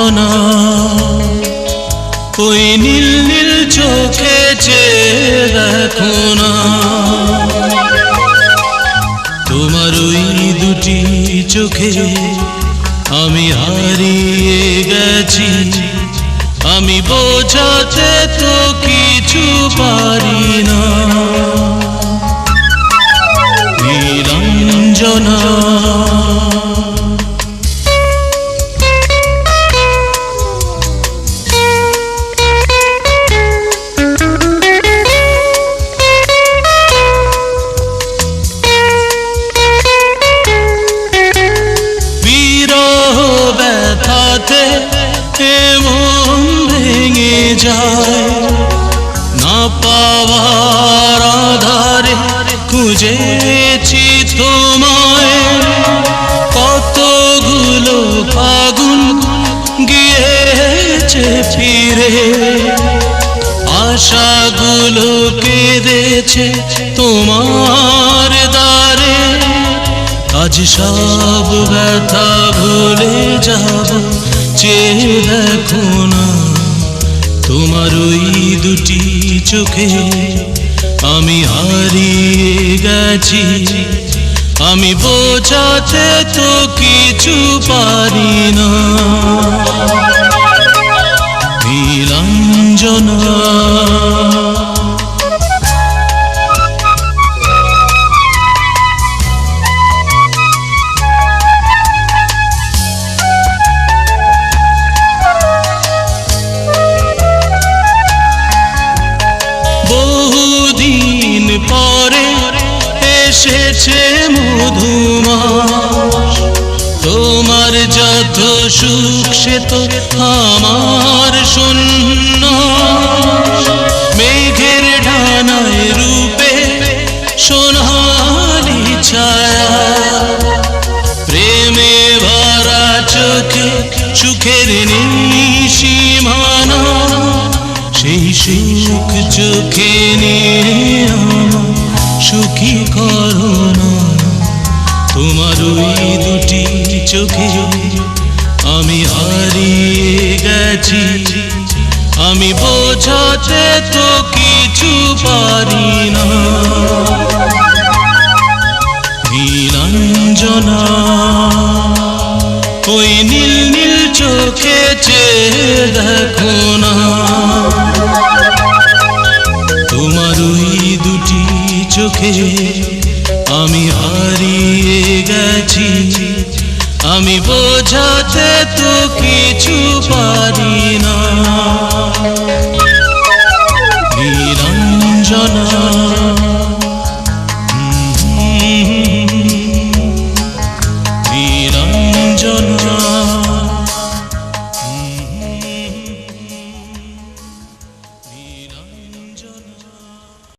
নীলাঞ্জনা ওই নীল নীল চোখে চেয়ে দেখো না, তোমার ওই দুটি চোখে আমি হারিয়ে গেছি। আমি বোঝাতে তো কিছু পারি না। নীলাঞ্জনা মন ভেঙে যায়, না পাওয়ার আধারে খুঁজেছি তোমায়। কতগুলো ফাগুন গিয়েছে ফিরে, আশাগুলো কেঁদেছে তোমার দ্বারে। আজ সব ব্যথা ভুলে যাব, চেয়ে দেখো না, তোমার ওই দুটি চোখে আমি হারিয়ে গেছি। আমি বোঝাতে তো কিছু পারি না। নীলাঞ্জনা বহুদিন পরে এসেছে মধুমাস, তোমার যত সুখ সে তো আমার শূন্য। মেঘের ডানায় রূপে সোনালি ছায়া, প্রেমে ভরা চোখে সুখের নিশিমানা। সেই সুখ চোখে নিয়ে আমার সুখী করো না, তোমার ওই দুটি চোখে আমি হারিয়ে গেছি। আমি বোঝাতে তো কিছু পারি না। নীলাঞ্জনা ওই নীল নীল চোখে চেয়ে দেখো না, তোমার ওই দুটি চোখে আমি হারিয়ে গেছি। আমি বোঝাতে তো কিছু পারি না। নীলাঞ্জনা।